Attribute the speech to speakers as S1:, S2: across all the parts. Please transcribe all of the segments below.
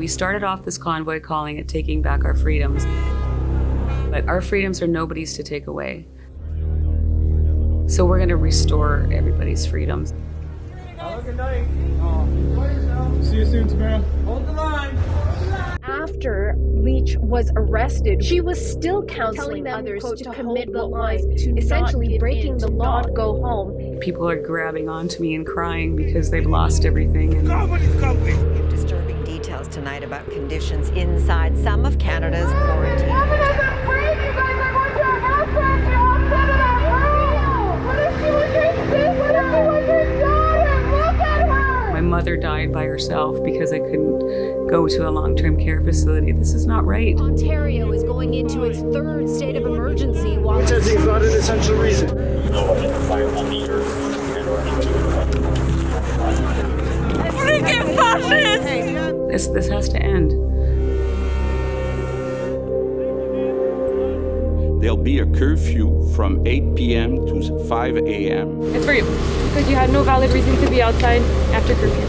S1: We started off this convoy calling it Taking Back Our Freedoms. But our freedoms are nobody's to take away. So we're going to restore everybody's freedoms.
S2: Have a good night. See you soon, Tamara. Hold the line.
S3: After Lich was arrested, she was still counseling others to commit the line, essentially breaking the law to go home.
S1: People are grabbing onto me and crying because they've lost everything. And
S4: We have disturbing details tonight about conditions inside some of Canada's quarantine hotels.
S1: my mother died by herself because I couldn't go to a long-term care facility. This is not right.
S3: Ontario is going into its third state of emergency while
S2: Protesting is not an essential reason.
S1: Freaking fascist! This has to end.
S5: There'll be a curfew from 8 p.m. to 5 a.m.
S6: It's for you, because you had no valid reason to be outside after curfew.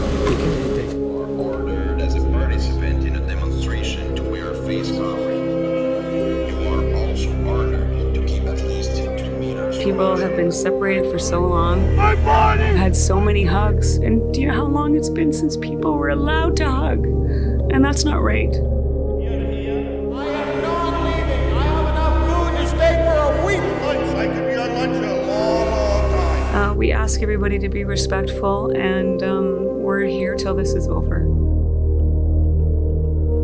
S7: You are ordered as a participant in a demonstration to wear a face covering. You are also ordered to keep at least 2 meters.
S1: People have been separated for so long. I've had so many hugs. And do you know how long it's been since people were allowed to hug? And that's not right. We ask everybody to be respectful, and we're here till this is over.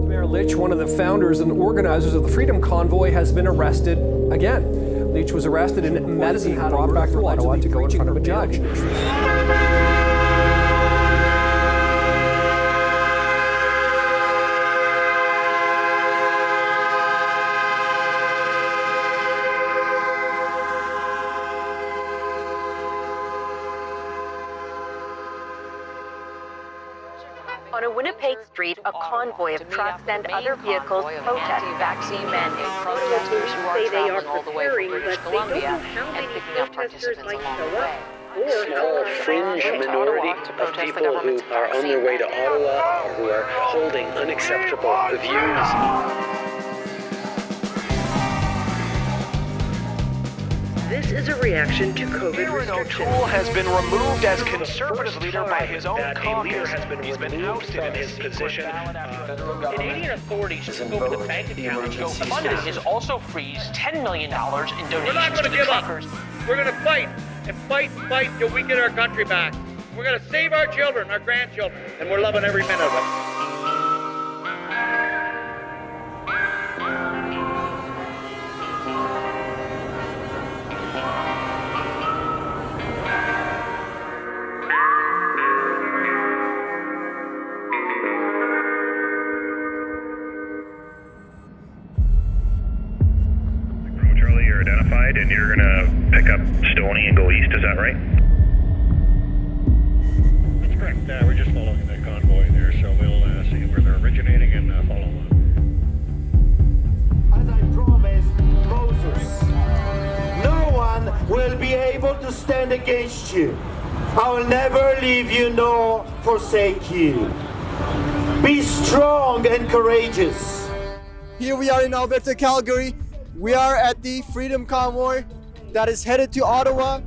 S8: Tamara Lich, one of the founders and organizers of the Freedom Convoy, has been arrested again. Lich was arrested in Medicine and brought back to Ottawa to go in front of a judge.
S3: On a Winnipeg street, a convoy of trucks and other vehicles protest
S4: anti-vaccine mandate.
S3: Protesters say they are preparing, but they don't know how
S4: and
S3: many
S4: picking up
S3: protesters
S4: participants
S3: might
S4: along
S3: show
S4: the way.
S3: up. Or
S9: Small fringe minority of people who are on their way to Ottawa or who are holding unacceptable views. This is a reaction to COVID restrictions.
S10: O'Toole has been removed as Conservative leader by his own caucus.
S9: He's been removed from his position.
S10: Canadian authorities took over the bank account. GoFundMe has also freezed $10 million in donations to the truckers.
S11: We're going to fight and fight till we get our country back. We're going to save our children, our grandchildren, and we're loving every minute of it.
S12: Identified, and you're gonna pick up Stoney and go east, is that right?
S11: That's correct. We're just following the convoy there, so we'll see where they're originating and follow them.
S13: As I promised Moses, no one will be able to stand against you. I will never leave you nor forsake you. Be strong and courageous.
S14: Here we are in Alberta, Calgary. We are at the Freedom Convoy that is headed to Ottawa,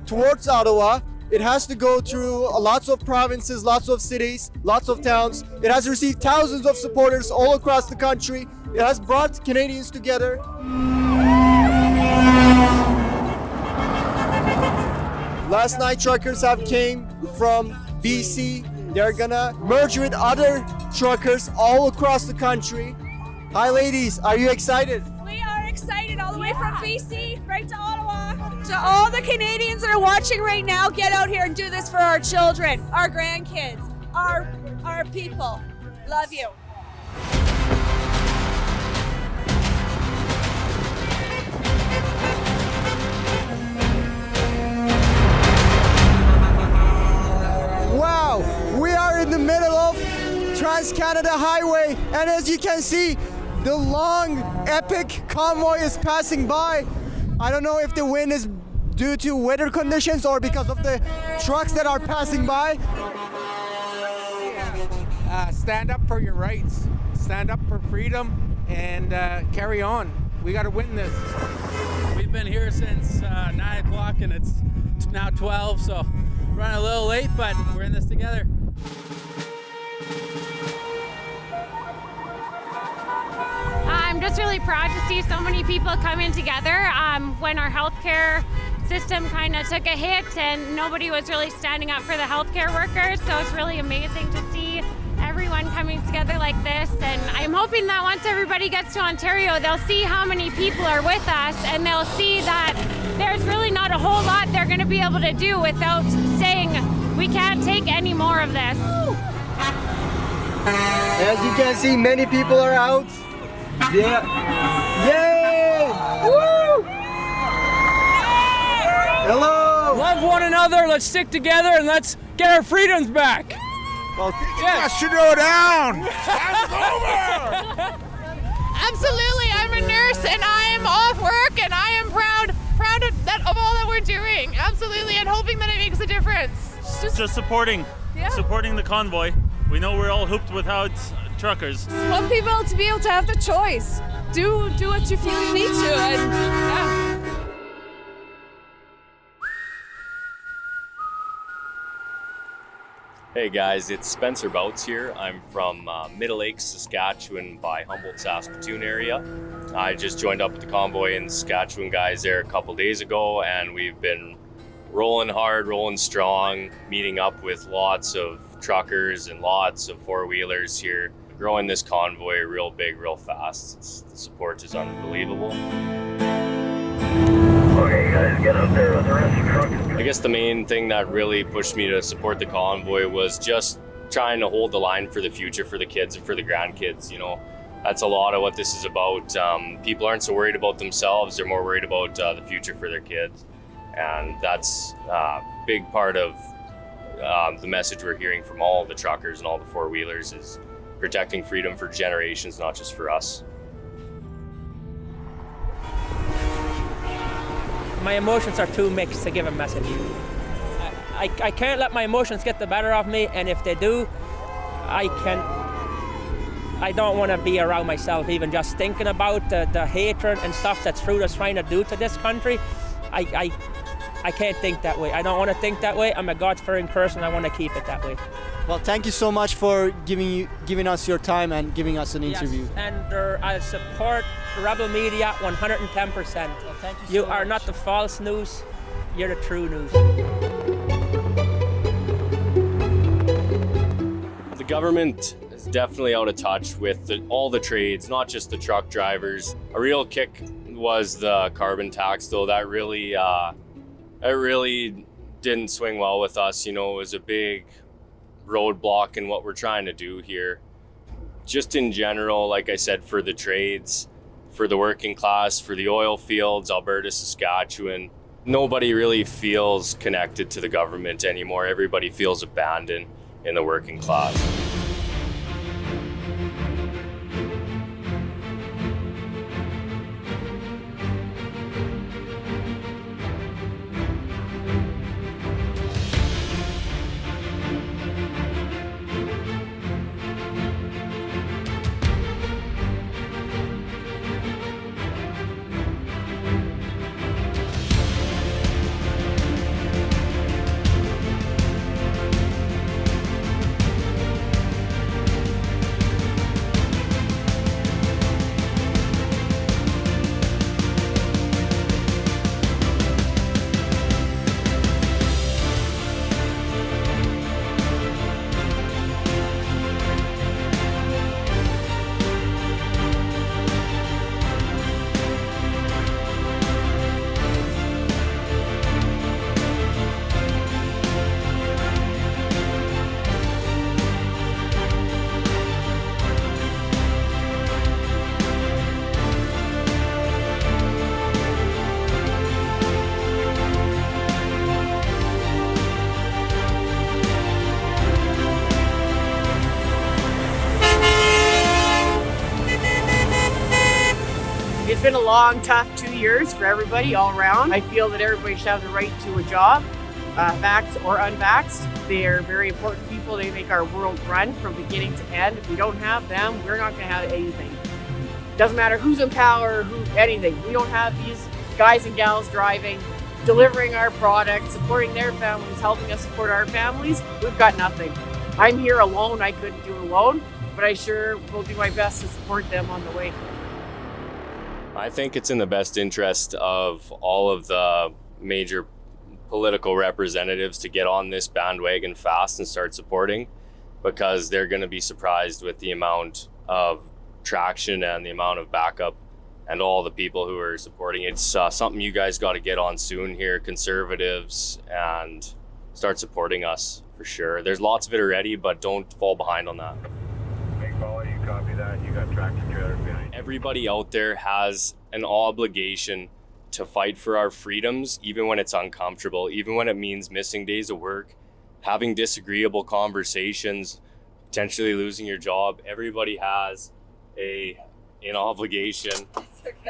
S14: towards Ottawa. It has to go through lots of provinces, lots of cities, lots of towns. It has received thousands of supporters all across the country. It has brought Canadians together. Last night, truckers have came from BC. They're gonna merge with other truckers all across the country. Hi ladies, are you excited?
S15: We are excited all the way from BC right to Ottawa. To all the Canadians that are watching right now, get out here and do this for our children, our grandkids, our people. Love you.
S14: Wow, we are in the middle of Trans-Canada Highway, and as you can see, the long, epic convoy is passing by. I don't know if the wind is due to weather conditions or because of the trucks that are passing by.
S16: stand up for your rights, stand up for freedom, and carry on. We got to win this.
S17: We've been here since 9 o'clock and it's now 12, so we're running a little late, but we're in this together.
S6: I'm just really proud to see so many people coming together when our healthcare system kind of took a hit and nobody was really standing up for the healthcare workers. So it's really amazing to see everyone coming together like this. And I'm hoping that once everybody gets to Ontario, they'll see how many people are with us and they'll see that there's really not a whole lot they're going to be able to do without saying we can't take any more of this.
S14: As you can see, many people are out. Yeah. Yay! Woo! Hello!
S2: Love one another, let's stick together, and let's get our freedoms back.
S14: Well,
S2: yes.
S18: Should go down! Time's over!
S19: Absolutely, I'm a nurse and I am off work and I am proud of all that we're doing. Absolutely, and hoping that it makes a difference.
S20: Just supporting the convoy. We know we're all hooped without truckers.
S15: Just want people to be able to have the choice. Do what you feel you need to, and yeah.
S21: Hey guys, it's Spencer Bouts here. I'm from Middle Lakes, Saskatchewan by Humboldt, Saskatoon area. I just joined up with the convoy and Saskatchewan guys there a couple days ago, and we've been rolling hard, rolling strong, meeting up with lots of truckers and lots of four-wheelers here, growing this convoy real big, real fast. The support is unbelievable.
S12: Okay, guys, get up there with the rest of the trucks.
S21: I guess the main thing that really pushed me to support the convoy was just trying to hold the line for the future for the kids and for the grandkids. You know, that's a lot of what this is about. People aren't so worried about themselves, they're more worried about the future for their kids. And that's a big part of the message we're hearing from all the truckers and all the four-wheelers is protecting freedom for generations, not just for us.
S2: My emotions are too mixed to give a message. I can't let my emotions get the better of me, and if they do, I don't want to be around myself even just thinking about the hatred and stuff that Trudeau's trying to do to this country. I can't think that way. I don't want to think that way. I'm a God-fearing person. I want to keep it that way.
S14: Well, thank you so much for giving us your time and giving us an interview.
S2: Yes, and I support Rebel Media 110%.
S14: Well, thank you so
S2: You
S14: much.
S2: are not the false news. You're the true news.
S21: The government is definitely out of touch with all the trades, not just the truck drivers. A real kick was the carbon tax, though. That really didn't swing well with us. You know, it was a big roadblock in what we're trying to do here. Just in general, like I said, for the trades, for the working class, for the oil fields, Alberta, Saskatchewan, nobody really feels connected to the government anymore. Everybody feels abandoned in the working class.
S22: It's been a long, tough 2 years for everybody all around. I feel that everybody should have the right to a job
S5: vaxxed or unvaxxed. They are very important people. They make our world run from beginning to end. If we don't have them, we're not going to have anything. Doesn't matter who's in power, anything. We don't have these guys and gals driving, delivering our products, supporting their families, helping us support our families. We've got nothing. I'm here alone. I couldn't do it alone, but I sure will do my best to support them on the way.
S21: I think it's in the best interest of all of the major political representatives to get on this bandwagon fast and start supporting, because they're going to be surprised with the amount of traction and the amount of backup and all the people who are supporting. It's something you guys got to get on soon here, conservatives, and start supporting us for sure. There's lots of it already, but don't fall behind on that.
S12: Big Ball, you copy that? You got tractor trailers behind you.
S21: Everybody out there has an obligation to fight for our freedoms, even when it's uncomfortable, even when it means missing days of work, having disagreeable conversations, potentially losing your job. Everybody has an obligation.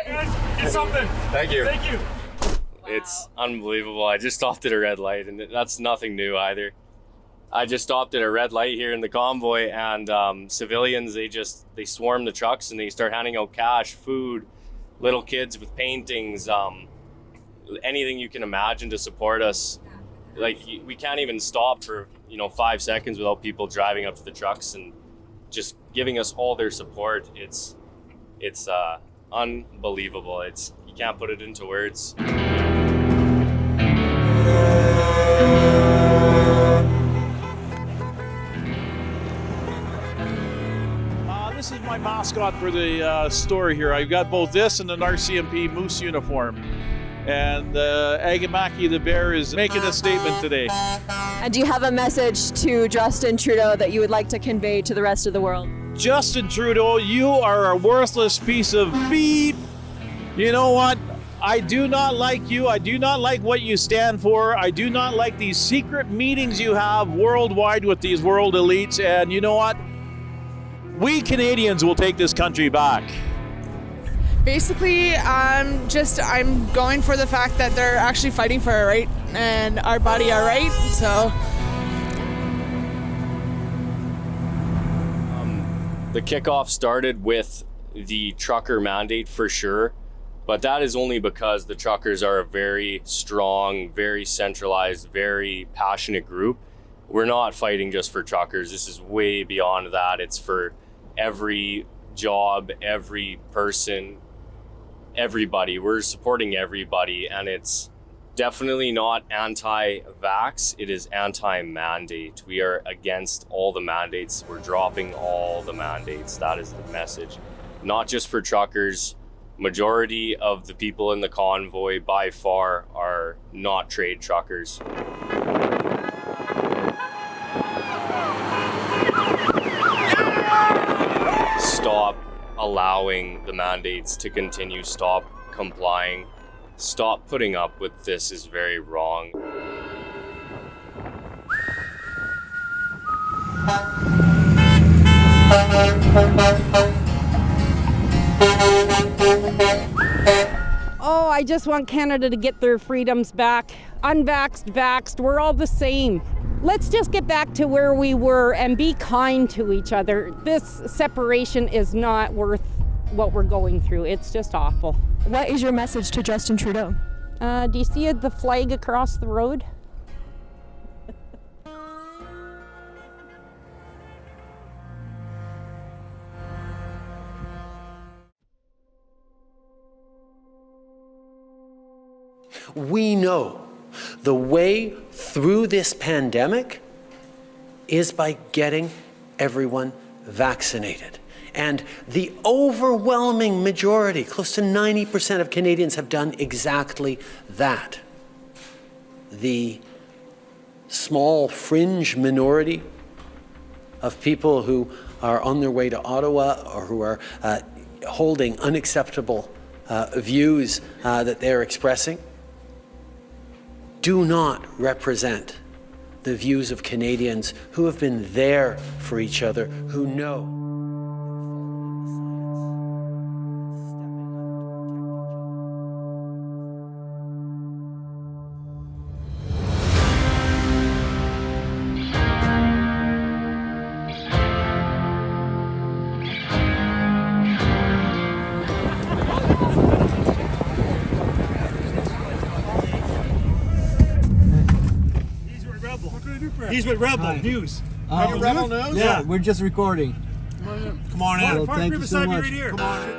S18: Get something.
S21: Thank you.
S18: Thank you.
S21: It's unbelievable. I just stopped at a red light, and that's nothing new either. I just stopped at a red light here in the convoy, and civilians, they swarm the trucks and they start handing out cash, food, little kids with paintings, anything you can imagine to support us. Like, we can't even stop for 5 seconds without people driving up to the trucks and just giving us all their support. It's unbelievable. You can't put it into words.
S22: This is my mascot for the store here. I've got both this and an RCMP moose uniform. And Agamaki the bear is making a statement today.
S23: And do you have a message to Justin Trudeau that you would like to convey to the rest of the world?
S22: Justin Trudeau, you are a worthless piece of beep. You know what? I do not like you. I do not like what you stand for. I do not like these secret meetings you have worldwide with these world elites. And you know what? We Canadians will take this country back.
S24: Basically, I'm going for the fact that they're actually fighting for our right and our body our right, so.
S21: The kickoff started with the trucker mandate for sure, but that is only because the truckers are a very strong, very centralized, very passionate group. We're not fighting just for truckers. This is way beyond that. It's for every job, every person, everybody. We're supporting everybody, and it's definitely not anti-vax. It is anti-mandate. We are against all the mandates. We're dropping all the mandates. That is the message. Not just for truckers. Majority of the people in the convoy by far are not trade truckers. Stop allowing the mandates to continue. Stop complying. Stop putting up with this is very wrong.
S25: Oh, I just want Canada to get their freedoms back. Unvaxxed, vaxxed, we're all the same. Let's just get back to where we were and be kind to each other. This separation is not worth what we're going through. It's just awful.
S23: What is your message to Justin Trudeau?
S25: Do you see the flag across the road?
S9: We know the way through this pandemic is by getting everyone vaccinated. And the overwhelming majority, close to 90% of Canadians, have done exactly that. The small fringe minority of people who are on their way to Ottawa or who are holding unacceptable views that they're expressing do not represent the views of Canadians who have been there for each other, who know.
S1: He's with Rebel News.
S3: Rebel News? Yeah, we're just recording.
S1: Come on in.
S3: Well, thank you so much.
S1: Right here. Come on in.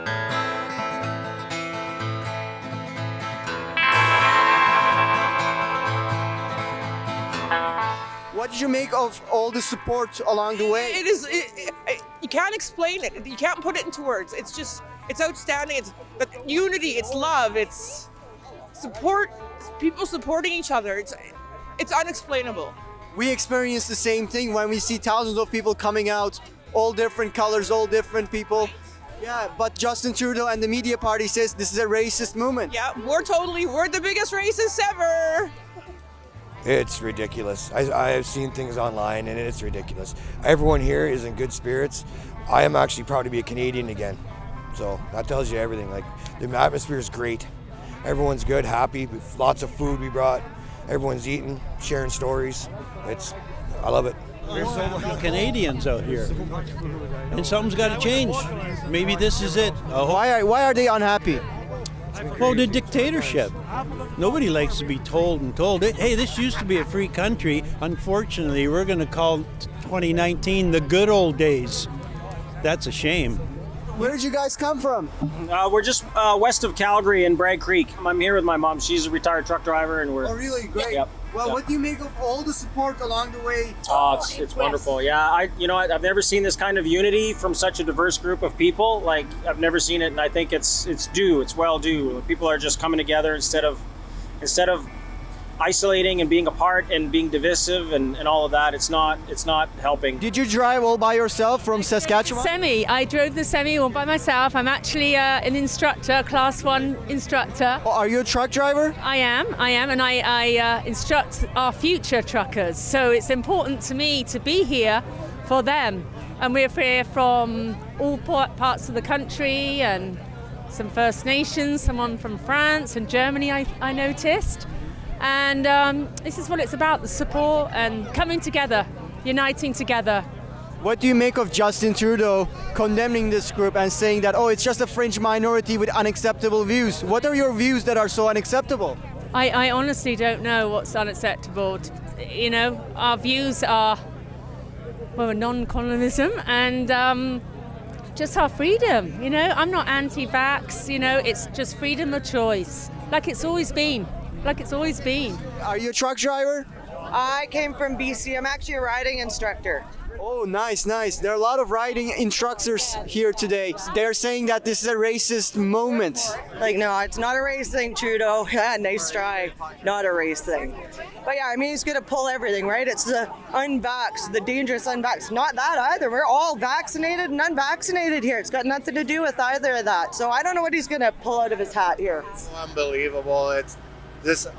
S14: What did you make of all the support along the way?
S4: It is. You can't explain it. You can't put it into words. It's just. It's outstanding. It's unity. It's love. It's support. People supporting each other. It's unexplainable.
S14: We experience the same thing when we see thousands of people coming out, all different colors, all different people. Yeah, but Justin Trudeau and the media party says this is a racist movement.
S4: Yeah, we're the biggest racists ever.
S7: It's ridiculous. I have seen things online and it's ridiculous. Everyone here is in good spirits. I am actually proud to be a Canadian again. So that tells you everything. Like, the atmosphere is great. Everyone's good, happy, lots of food we brought. Everyone's eating, sharing stories. I love it.
S22: There's so many Canadians out here, and something's got to change. Maybe this is it.
S14: Why are they unhappy?
S22: Well, the dictatorship. Nobody likes to be told, hey, this used to be a free country. Unfortunately, we're going to call 2019 the good old days. That's a shame.
S14: Where did you guys come from?
S8: We're just west of Calgary in Bragg Creek. I'm here with my mom. She's a retired truck driver, and we're.
S14: Oh, really? Great.
S8: Yep.
S14: Well,
S8: yep.
S14: What do you make of all the support along the way?
S8: Oh, it's wonderful. Yeah, I've never seen this kind of unity from such a diverse group of people. Like, I've never seen it, and I think it's well due. People are just coming together instead of isolating and being apart and being divisive and all of that. It's not helping.
S14: Did you drive all by yourself from Saskatchewan?
S26: I drove the semi all by myself. I'm actually an instructor, class 1 instructor.
S14: Oh, are you a truck driver?
S26: I am, and I instruct our future truckers. So it's important to me to be here for them. And we're here from all parts of the country and some First Nations, someone from France and Germany I noticed. And this is what it's about, the support and coming together, uniting together.
S14: What do you make of Justin Trudeau condemning this group and saying that, it's just a fringe minority with unacceptable views? What are your views that are so unacceptable?
S26: I honestly don't know what's unacceptable. Our views are, non-colonialism and just our freedom. I'm not anti-vax, it's just freedom of choice, like it's always been. Are
S14: you a truck driver?
S27: I came from BC. I'm actually a riding instructor.
S14: Oh, nice. There are a lot of riding instructors here today. They're saying that this is a racist moment.
S27: No, it's not a race thing, Trudeau. Yeah, nice try. Not a race thing. But yeah, he's going to pull everything, right? It's the unvaxxed, the dangerous unvaxxed. Not that either. We're all vaccinated and unvaccinated here. It's got nothing to do with either of that. So I don't know what he's going to pull out of his hat here.
S28: Unbelievable.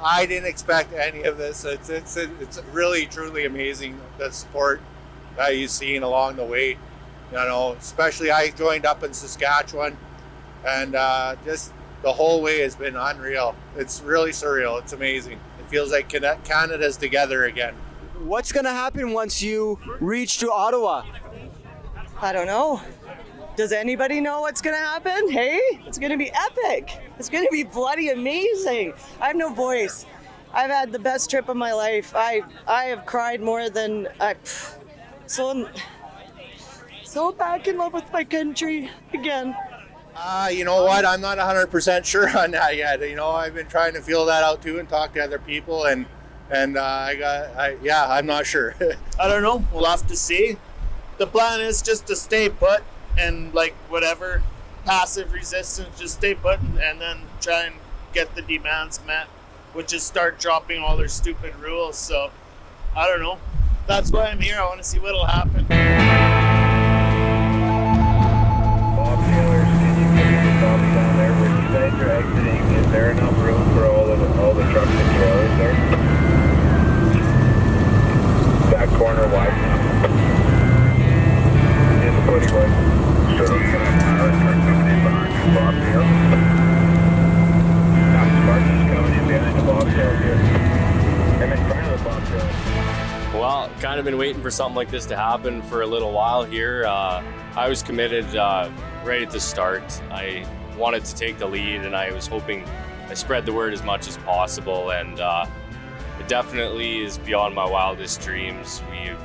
S28: I didn't expect any of this. It's really truly amazing, the support that you've seen along the way. Especially I joined up in Saskatchewan, and just the whole way has been unreal. It's really surreal. It's amazing. It feels like Canada's together again.
S14: What's gonna happen once you reach to Ottawa?
S27: I don't know. Does anybody know what's going to happen? Hey, it's going to be epic. It's going to be bloody amazing. I have no voice. I've had the best trip of my life. I have cried more than so back in love with my country again.
S28: You know what? I'm not 100% sure on that yet. I've been trying to feel that out too and talk to other people, and I'm not sure.
S29: I don't know. We'll have to see. The plan is just to stay put. And whatever passive resistance, just stay put and then try and get the demands met, which is start dropping all their stupid rules. So I don't know. That's why I'm here. I want to see what'll happen.
S12: Bob Taylor, can you please stop down there where you guys are exiting? Is there enough room for all the trucks and trailers there? That corner wide enough. In the footy one. So you're going to have a truck coming in behind you, Bob Taylor. Sparky's coming in behind the Bob Taylor here. I'm in front of the Bob Taylor.
S21: Well, kind of been waiting for something like this to happen for a little while here. I was committed right at the start. I wanted to take the lead, and I was hoping I spread the word as much as possible. And It definitely is beyond my wildest dreams. We've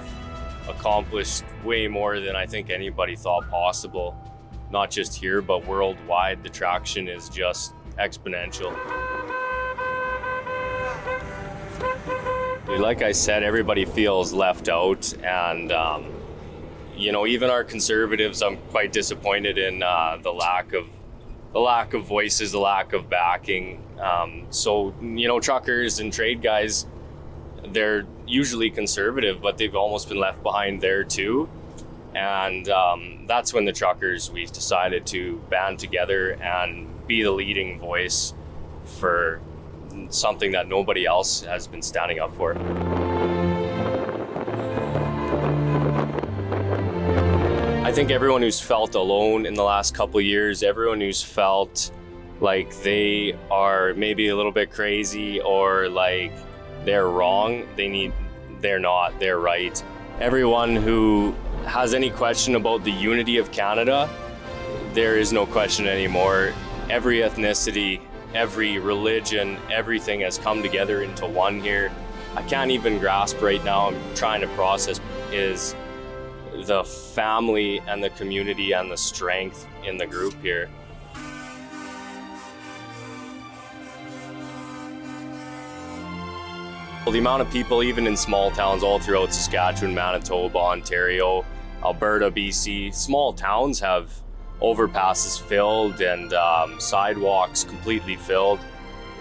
S21: accomplished way more than I think anybody thought possible. Not just here, but worldwide. The traction is just exponential. Like I said, everybody feels left out, and you know, even our conservatives, I'm quite disappointed in the lack of voices, the lack of backing. So, you know, truckers and trade guys, they're usually conservative, but they've almost been left behind there too. And that's when the truckers, we decided to band together and be the leading voice for something that nobody else has been standing up for. I think everyone who's felt alone in the last couple of years, everyone who's felt like they are maybe a little bit crazy or like they're wrong, they're not, they're right. Everyone who has any question about the unity of Canada, there is no question anymore. Every ethnicity, every religion, everything has come together into one here. I can't even grasp right now, I'm trying to process, is the family and the community and the strength in the group here. Well, the amount of people, even in small towns all throughout Saskatchewan, Manitoba, Ontario, Alberta, BC, small towns have overpasses filled and sidewalks completely filled.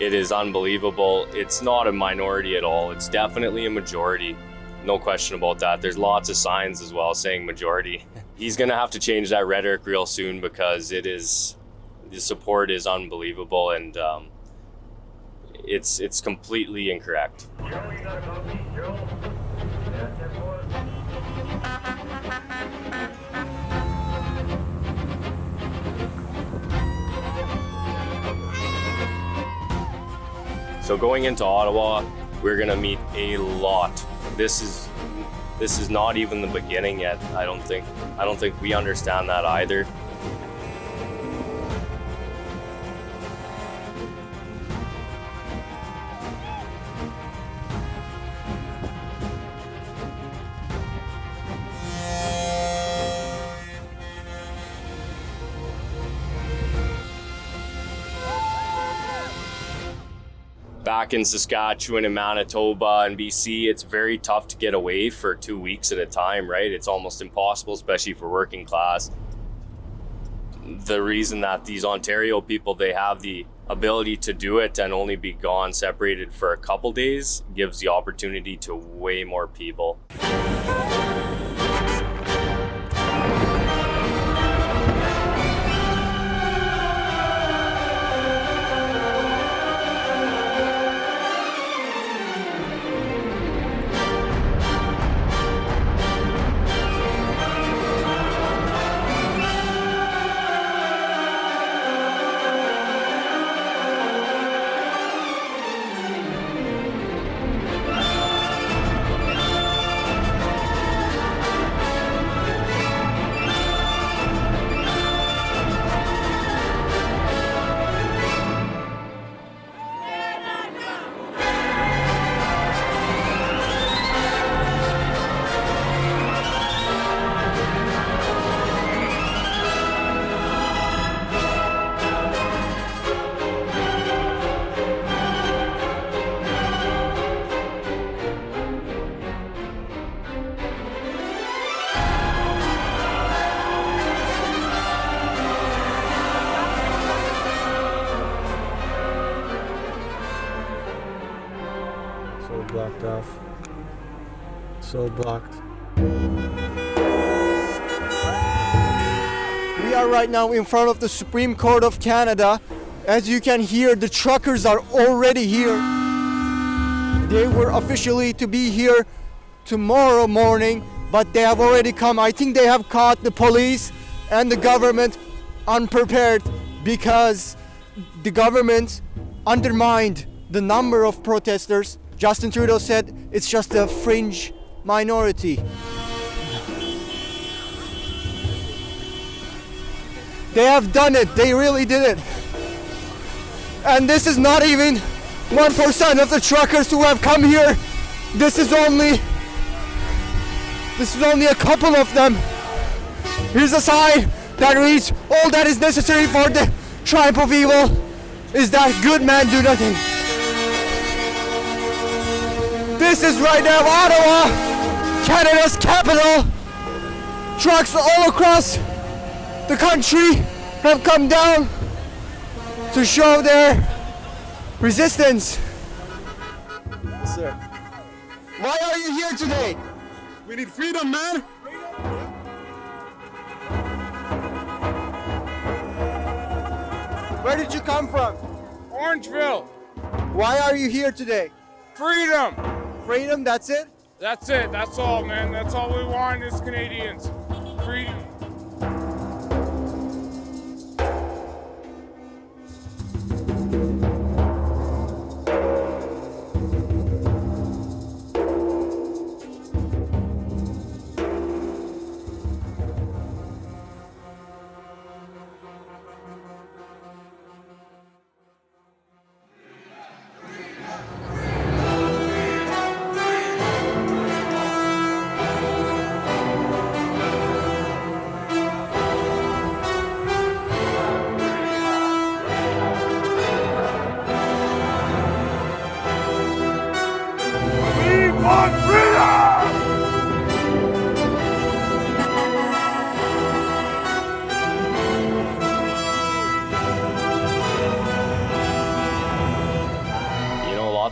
S21: It is unbelievable. It's not a minority at all. It's definitely a majority. No question about that. There's lots of signs as well saying majority. He's gonna have to change that rhetoric real soon because the support is unbelievable, and it's completely incorrect. So going into Ottawa, we're gonna meet a lot. This is not even the beginning yet. I don't think we understand that either. Back in Saskatchewan and Manitoba and BC, it's very tough to get away for 2 weeks at a time, right? It's almost impossible, especially for working class. The reason that these Ontario people, they have the ability to do it and only be gone separated for a couple days gives the opportunity to way more people.
S14: Blocked off. So blocked. We are right now in front of the Supreme Court of Canada. As you can hear, the truckers are already here. They were officially to be here tomorrow morning, but they have already come. I think they have caught the police and the government unprepared because the government undermined the number of protesters. Justin Trudeau said it's just a fringe minority. They have done it. They really did it. And this is not even 1% of the truckers who have come here. This is only a couple of them. Here's a sign that reads, all that is necessary for the triumph of evil is that good men do nothing. This is right now Ottawa, Canada's capital. Trucks all across the country have come down to show their resistance. Sir, why are you here today?
S18: We need freedom, man.
S14: Where did you come from?
S18: Orangeville.
S14: Why are you here today?
S18: Freedom.
S14: Freedom, that's it?
S18: That's it. That's all, man. That's all we want as Canadians. Freedom.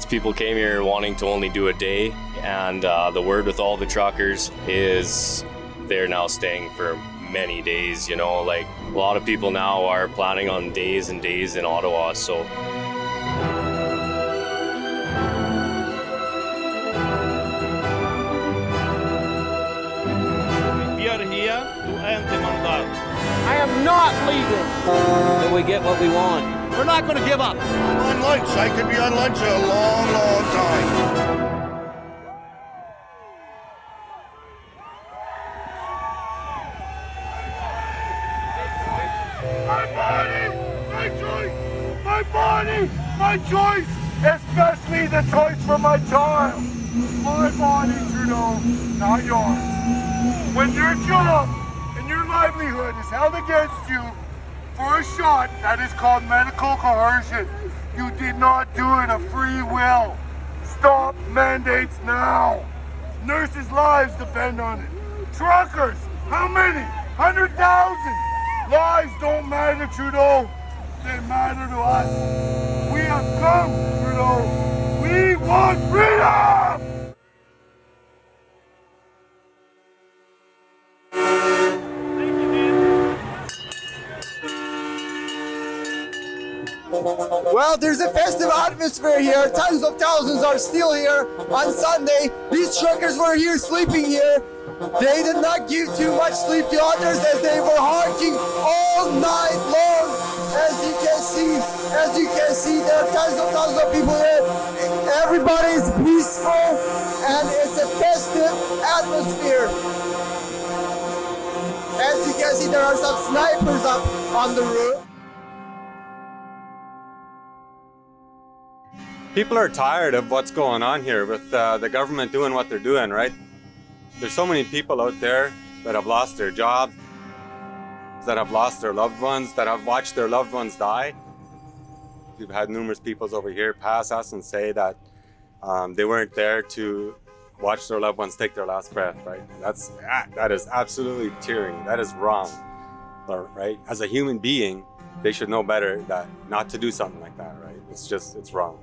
S21: People came here wanting to only do a day, and the word with all the truckers is they're now staying for many days. You know, like a lot of people now are planning on days and days in Ottawa, so
S22: We are here to end the mandat.
S6: I am not leaving.
S3: Till we get what we want.
S6: We're not going to give up.
S18: I'm on lunch. I could be on lunch a long, long time. My body, my choice. My body, my choice. Especially the choice for my child. My body, Trudeau, not yours. When your job and your livelihood is held against you for a shot, that is called medical coercion. You did not do it of free will. Stop mandates now. Nurses' lives depend on it. Truckers, how many? 100,000. Lives don't matter, Trudeau. They matter to us. We have come, Trudeau. We want freedom!
S14: Well, there's a festive atmosphere here. Tens of thousands are still here on Sunday. These truckers were here sleeping here. They did not give too much sleep to others as they were honking all night long. As you can see, there are tens of thousands of people here. Everybody is peaceful and it's a festive atmosphere. As you can see, there are some snipers up on the roof.
S10: People are tired of what's going on here with the government doing what they're doing, right? There's so many people out there that have lost their jobs, that have lost their loved ones, that have watched their loved ones die. We've had numerous people over here pass us and say that they weren't there to watch their loved ones take their last breath, right? That is absolutely tyranny. That is wrong, right? As a human being, they should know better that not to do something like that, right? It's wrong.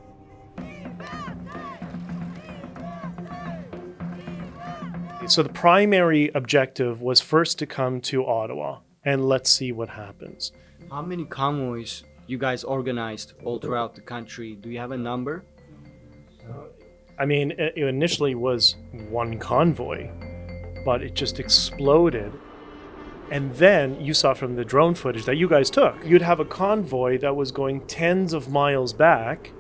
S11: So the primary objective was first to come to Ottawa, and let's see what happens.
S13: How many convoys you guys organized all throughout the country? Do you have a number?
S11: I mean, it initially was one convoy, but it just exploded. And then you saw from the drone footage that you guys took, you'd have a convoy that was going tens of miles back.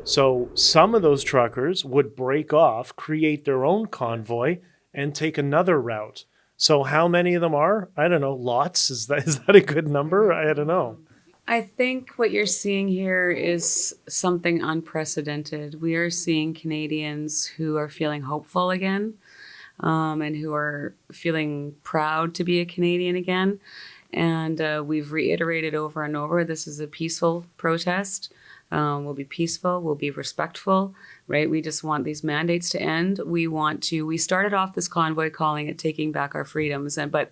S11: So some of those truckers would break off, create their own convoy, and take another route. So how many of them are? I don't know, lots? Is that a good number? I don't know.
S2: I think what you're seeing here is something unprecedented. We are seeing Canadians who are feeling hopeful again, and who are feeling proud to be a Canadian again. And we've reiterated over and over, this is a peaceful protest. We'll be peaceful, we'll be respectful, right? We just want these mandates to end. We started off this convoy calling it Taking Back Our Freedoms, but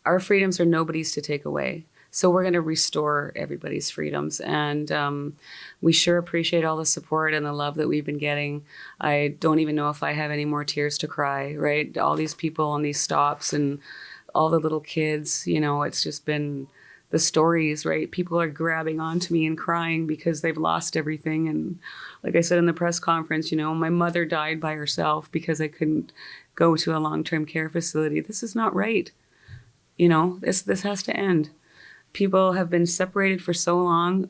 S2: our freedoms are nobody's to take away. So we're going to restore everybody's freedoms. And we sure appreciate all the support and the love that we've been getting. I don't even know if I have any more tears to cry, right? All these people on these stops and all the little kids, it's just been the stories, right? People are grabbing onto me and crying because they've lost everything. And like I said in the press conference, my mother died by herself because I couldn't go to a long-term care facility. This is not right. This has to end. People have been separated for so long.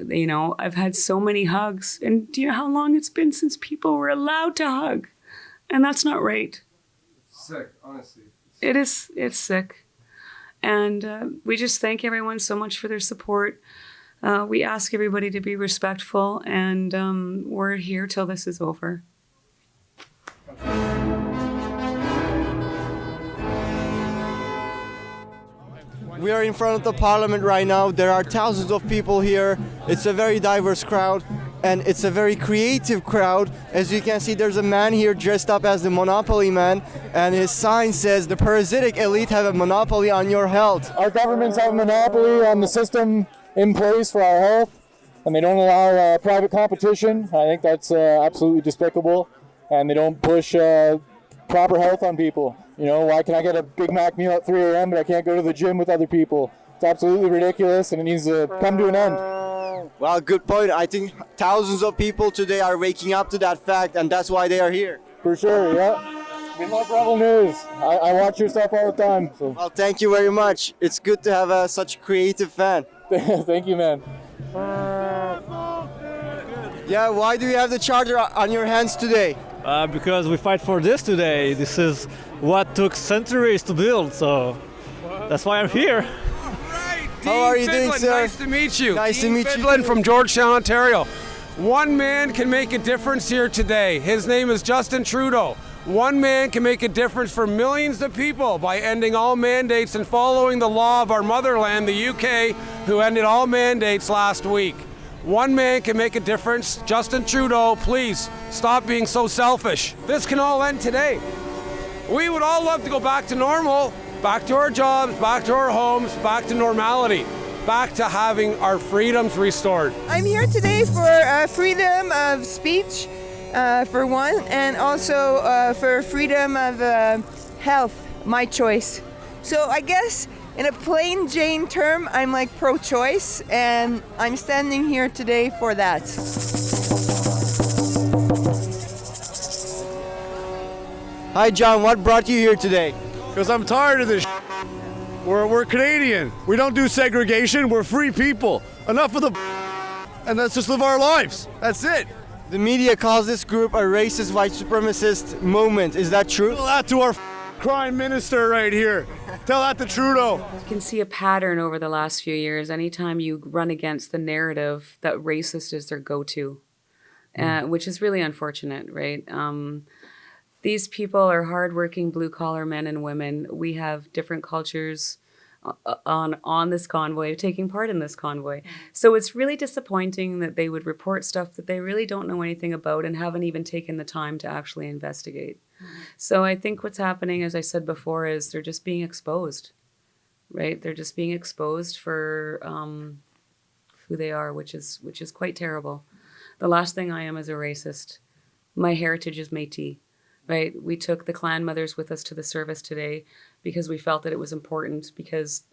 S2: I've had so many hugs. And do you know how long it's been since people were allowed to hug? And that's not right.
S5: It's sick, honestly.
S2: It's sick. And we just thank everyone so much for their support. We ask everybody to be respectful, and we're here till this is over.
S14: We are in front of the parliament right now. There are thousands of people here. It's a very diverse crowd, and it's a very creative crowd. As you can see, there's a man here dressed up as the Monopoly Man, and his sign says, "The parasitic elite have a monopoly on your health."
S15: Our governments have a monopoly on the system in place for our health, and they don't allow private competition. I think that's absolutely despicable, and they don't push proper health on people. Why can I get a Big Mac meal at 3 a.m. but I can't go to the gym with other people? It's absolutely ridiculous, and it needs to come to an end.
S14: Well, good point. I think thousands of people today are waking up to that fact, and that's why they are here.
S15: For sure, yeah. We love Rebel News. I watch your stuff all the time. So.
S14: Well, thank you very much. It's good to have such a creative fan.
S15: Thank you, man.
S14: Yeah, why do you have the charter on your hands today?
S16: Because we fight for this today. This is what took centuries to build, so that's why I'm here.
S14: How are you doing, sir?
S17: Nice to meet you.
S14: Nice to meet you.
S17: Dean from Georgetown, Ontario. One man can make a difference here today. His name is Justin Trudeau. One man can make a difference for millions of people by ending all mandates and following the law of our motherland, the UK, who ended all mandates last week. One man can make a difference. Justin Trudeau, please stop being so selfish. This can all end today. We would all love to go back to normal, back to our jobs, back to our homes, back to normality, back to having our freedoms restored.
S19: I'm here today for freedom of speech, for one, and also for freedom of health, my choice. So I guess in a plain Jane term, I'm like pro-choice, and I'm standing here today for that.
S14: Hi, John. What brought you here today?
S18: Because I'm tired of this. We're Canadian. We don't do segregation. We're free people. Enough of the and let's just live our lives. That's it.
S14: The media calls this group a racist, white supremacist movement. Is that true?
S18: Tell that to our crime minister right here. Tell that to Trudeau.
S2: You can see a pattern over the last few years. Anytime you run against the narrative that racist is their go-to, which is really unfortunate, right? These people are hardworking blue-collar men and women. We have different cultures on this convoy, taking part in this convoy. So it's really disappointing that they would report stuff that they really don't know anything about and haven't even taken the time to actually investigate. So I think what's happening, as I said before, is they're just being exposed, right? They're just being exposed for who they are, which is quite terrible. The last thing I am is a racist. My heritage is Métis. Right? We took the clan mothers with us to the service today because we felt that it was important, because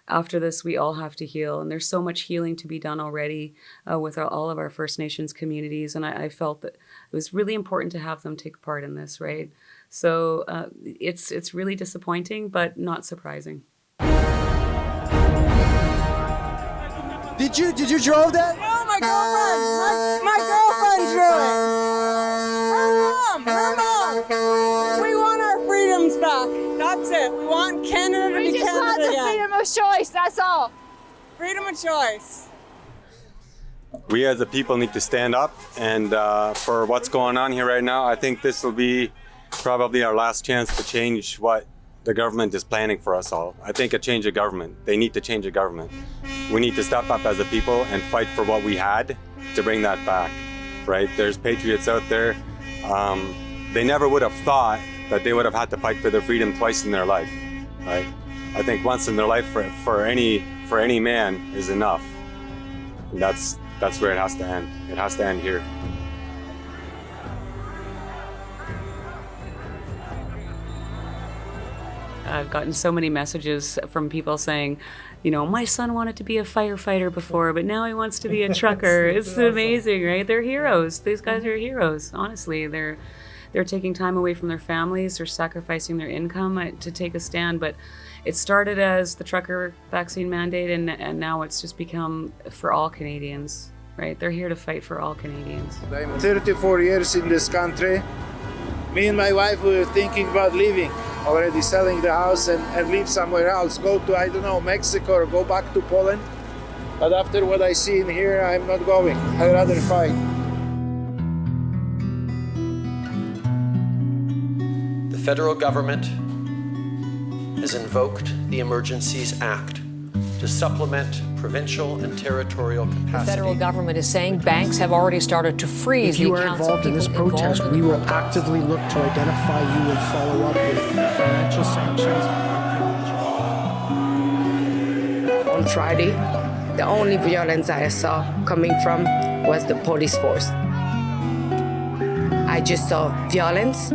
S2: after this we all have to heal, and there's so much healing to be done already with all of our First Nations communities, and I felt that it was really important to have them take part in this, right? So it's really disappointing, but not surprising.
S14: Did you draw that?
S19: No, my girlfriend! My girlfriend drew it! Her mom! We want our freedoms back. That's it. We want Canada to be Canada again.
S20: We just want the freedom of choice, that's all.
S19: Freedom of choice.
S10: We as a people need to stand up, and for what's going on here right now, I think this will be probably our last chance to change what the government is planning for us all. I think a change of government. They need to change the government. We need to step up as a people and fight for what we had to bring that back, right? There's patriots out there. They never would have thought that they would have had to fight for their freedom twice in their life, right? I think once in their life for any man is enough. And that's where it has to end. It has to end here.
S2: I've gotten so many messages from people saying, you know, my son wanted to be a firefighter before, but now he wants to be a trucker. It's amazing, right? They're heroes. These guys are heroes. Honestly, they're taking time away from their families. They're sacrificing their income to take a stand. But it started as the trucker vaccine mandate, and now it's just become for all Canadians, right? They're here to fight for all Canadians.
S12: I'm 34 years in this country. Me and my wife were thinking about leaving, already selling the house and leave somewhere else, go to, I don't know, Mexico or go back to Poland. But after what I see in here, I'm not going. I'd rather fight.
S1: The federal government has invoked the Emergencies Act to supplement provincial and territorial capacity.
S4: The federal government is saying banks have already started to freeze
S7: the
S4: accounts of people
S7: involved in this protest, we will actively look to identify you and follow up with financial sanctions.
S8: On Friday, the only violence I saw coming from was the police force. I just saw violence.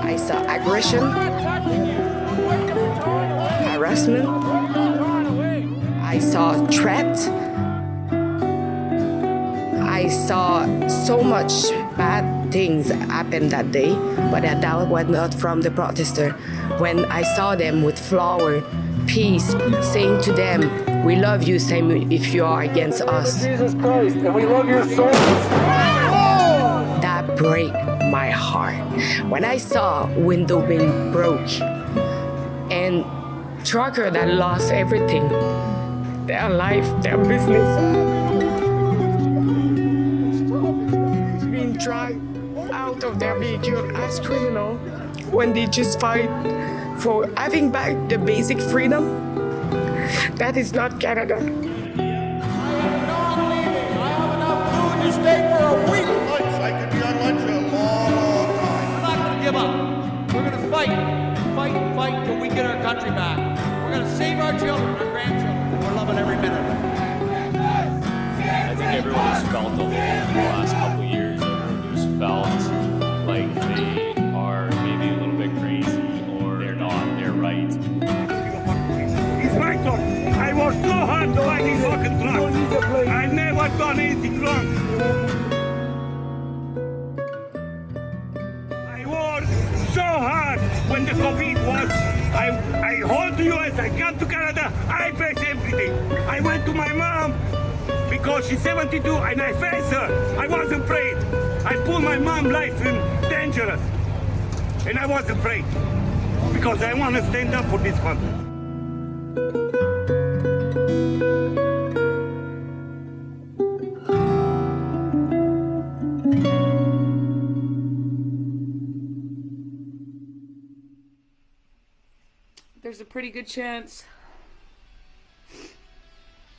S8: I saw aggression, harassment. I saw threats. I saw so much bad things happen that day, but that was not from the protester. When I saw them with flower, peace, saying to them, "We love you, same if you are against us."
S18: Jesus Christ, and we love your souls.
S8: That break my heart. When I saw window being broke and trucker that lost everything, their life, their business, being dragged out of their vehicle as criminal when they just fight for having back the basic freedom. That is not Canada.
S18: You stay for a week. Lunch. I could be on lunch for a long time.
S6: We're not going to give up. We're going to fight till we get our country back. We're going to save our children, our grandchildren. We're loving every minute of it.
S21: I think everyone has felt alone in the last couple of years. Everyone who's felt like they are maybe a little bit crazy or they're not, they're right.
S18: Inspector, I was so hard to ride this fucking truck. I never done anything wrong. I worked so hard when the COVID was. I hold the US, I come to Canada, I face everything. I went to my mom because she's 72 and I faced her. I wasn't afraid. I put my mom's life in dangerous. And I wasn't afraid because I want to stand up for this country.
S2: There's a pretty good chance.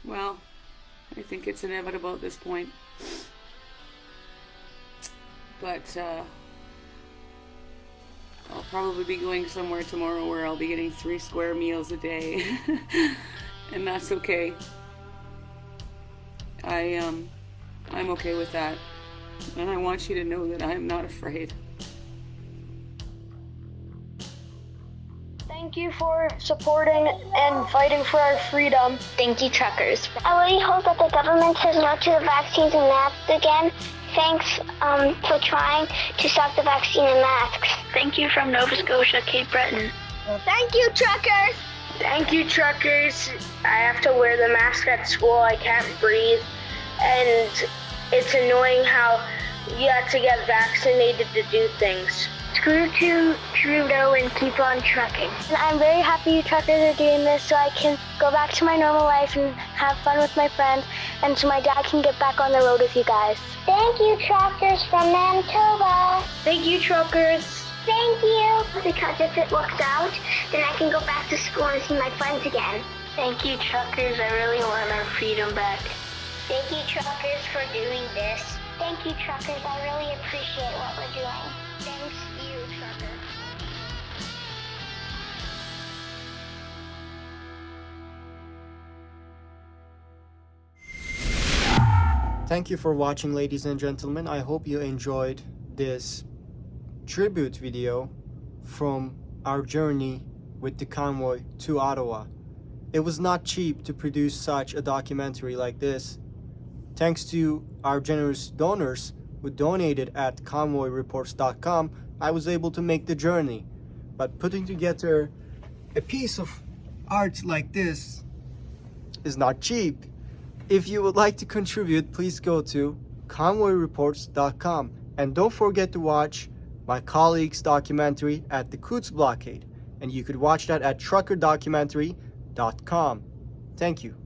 S2: Well, I think it's inevitable at this point. But I'll probably be going somewhere tomorrow where I'll be getting 3 square meals a day. And that's okay. I'm okay with that. And I want you to know that I'm not afraid.
S9: Thank you for supporting and fighting for our freedom.
S20: Thank you, truckers.
S9: I really hope that the government says no to the vaccines and masks again. Thanks for trying to stop the vaccine and masks.
S20: Thank you from Nova Scotia, Cape Breton.
S9: Thank you, truckers.
S20: Thank you, truckers. I have to wear the mask at school. I can't breathe. And it's annoying how you have to get vaccinated to do things.
S9: Screw to Trudeau and keep on trucking. And I'm very happy you truckers are doing this so I can go back to my normal life and have fun with my friends, and so my dad can get back on the road with you guys. Thank you, truckers from Manitoba. Thank you, truckers. Thank you. Because if it works out, then I can go back to school and see my friends again. Thank you, truckers. I really want our freedom back. Thank you, truckers, for doing this. Thank you, truckers. I really appreciate what we're doing. Thanks, you, trucker.
S13: Thank you for watching, ladies and gentlemen. I hope you enjoyed this tribute video from our journey with the convoy to Ottawa. It was not cheap to produce such a documentary like this. Thanks to our generous donors who donated at convoyreports.com, I was able to make the journey. But putting together a piece of art like this is not cheap. If you would like to contribute, please go to convoyreports.com, and don't forget to watch my colleague's documentary at the Coutts Blockade, and you could watch that at truckerdocumentary.com. Thank you.